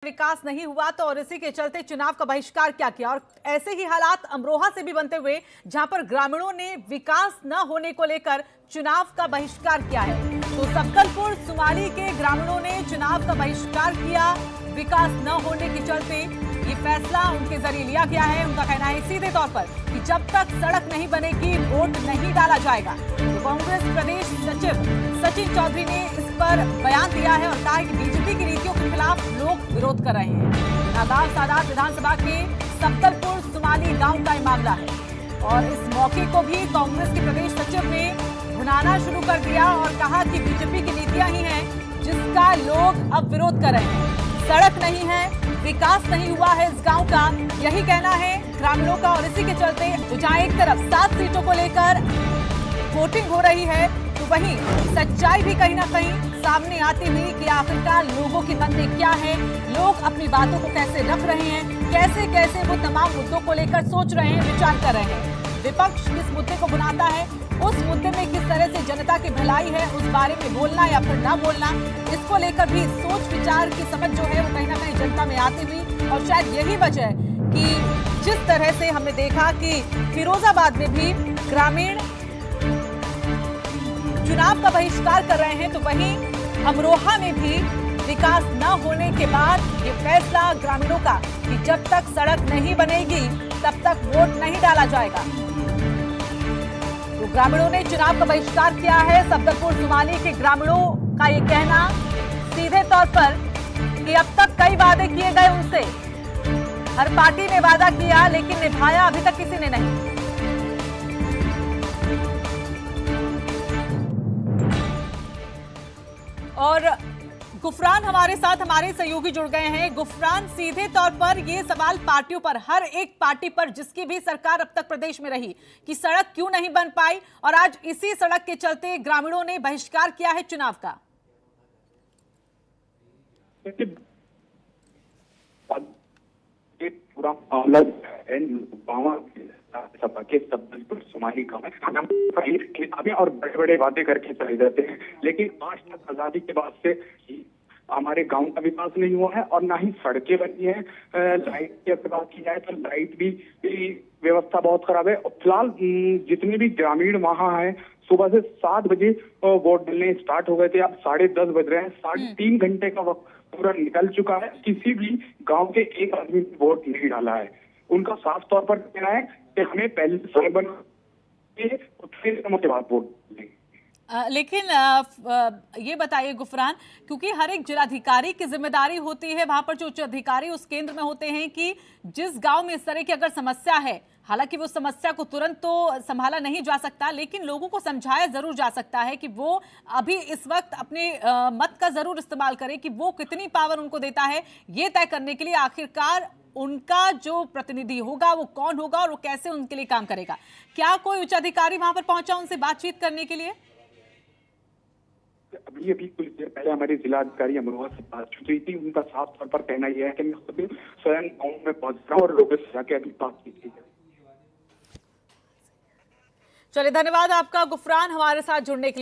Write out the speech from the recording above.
विकास नहीं हुआ तो और इसी के चलते चुनाव का बहिष्कार क्या किया। और ऐसे ही हालात अमरोहा से भी बनते हुए जहां पर ग्रामीणों ने विकास न होने को लेकर चुनाव का बहिष्कार किया है। तो सक्कलपुर सुमाली के ग्रामीणों ने चुनाव का बहिष्कार किया। विकास न होने के चलते ये फैसला उनके जरिए लिया गया है। उनका कहना है सीधे तौर पर कि जब तक सड़क नहीं बनेगी वोट नहीं डाला जाएगा। तो कांग्रेस प्रदेश सचिव सचिन चौधरी ने इस पर बयान दिया है और कहा है कि बीजेपी की नीतियों के खिलाफ लोग विरोध कर रहे हैं। नादार सादात विधानसभा के सक्कलपुर सुमाली गांव का ये मामला है और इस मौके को भी कांग्रेस के प्रदेश सचिव ने भुनाना शुरू कर दिया और कहा कि बीजेपी की नीतियां ही हैं जिसका लोग अब विरोध कर रहे हैं। सड़क नहीं है, विकास नहीं हुआ है इस गांव का, यही कहना है ग्रामीणों का। और इसी के चलते तो जहां एक तरफ 7 सीटों को लेकर वोटिंग हो रही है तो वहीं सच्चाई भी कहीं ना कहीं सामने आती हुई कि आखिरकार लोगों के मन में क्या है, लोग अपनी बातों को कैसे रख रहे हैं, कैसे कैसे वो तमाम मुद्दों को लेकर सोच रहे हैं, विचार कर रहे हैं। विपक्ष किस मुद्दे को बुलाता है, उस मुद्दे में किस तरह से जनता की भलाई है उस बारे में बोलना या फिर ना बोलना, इसको लेकर भी सोच विचार की समझ जो है वो कहीं ना कहीं जनता में आती हुई। और शायद यही वजह है कि जिस तरह से हमने देखा कि फिरोजाबाद में भी ग्रामीण चुनाव का बहिष्कार कर रहे हैं तो वहीं अमरोहा में भी विकास न होने के बाद ये फैसला ग्रामीणों का कि जब तक सड़क नहीं बनेगी तब तक वोट नहीं डाला जाएगा। तो ग्रामीणों ने चुनाव का बहिष्कार किया है। सक्कलपुर सुमाली के ग्रामीणों का ये कहना सीधे तौर पर कि अब तक कई वादे किए गए उनसे, हर पार्टी ने वादा किया लेकिन निभाया अभी तक किसी ने नहीं। और गुफरान हमारे साथ हमारे सहयोगी जुड़ गए हैं। गुफरान, सीधे तौर पर ये सवाल पार्टियों पर, हर एक पार्टी पर जिसकी भी सरकार अब तक प्रदेश में रही, कि सड़क क्यों नहीं बन पाई और आज इसी सड़क के चलते ग्रामीणों ने बहिष्कार किया है चुनाव का। पूरा मामला सभा के सक्कलपुर सुमाली गांव में किताबें और बड़े बड़े वादे करके चले जाते हैं, लेकिन आज तक आजादी के बाद से हमारे गांव का विकास नहीं हुआ है और ना ही सड़कें बनी है। लाइट की अगर बात की जाए तो लाइट भी व्यवस्था बहुत खराब है। फिलहाल जितने भी ग्रामीण वहां हैं सुबह से 7 बजे वोट डालने स्टार्ट हो गए थे, अब 10:30 बज रहे हैं। 3.5 घंटे का वक्त पूरा निकल चुका है, किसी भी गांव के एक आदमी ने वोट नहीं डाला है। उनका साफ तौर पर कहना है कि हमें पहले सड़क बना के फिर के बाद वोट देंगे। लेकिन ये बताइए गुफरान, क्योंकि हर एक जिलाधिकारी की जिम्मेदारी होती है, वहां पर जो उच्च अधिकारी उस केंद्र में होते हैं कि जिस गांव में इस तरह की अगर समस्या है, हालांकि वो समस्या को तुरंत तो संभाला नहीं जा सकता लेकिन लोगों को समझाया जरूर जा सकता है कि वो अभी इस वक्त अपने मत का जरूर इस्तेमाल करें कि वो कितनी पावर उनको देता है ये तय करने के लिए आखिरकार उनका जो प्रतिनिधि होगा वो कौन होगा और वो कैसे उनके लिए काम करेगा। क्या कोई उच्च अधिकारी वहां पर पहुंचा उनसे बातचीत करने के लिए? अभी कुछ देर पहले हमारे जिलाधिकारी अमरोहा से बातचीत हुई थी। उनका साफ तौर पर कहना यह है कि मैं खुद स्वयं गाँव में पहुंच रहा हूँ और लोगों से जाके अभी बातचीत की। चलिए, धन्यवाद आपका गुफरान हमारे साथ जुड़ने के लिए।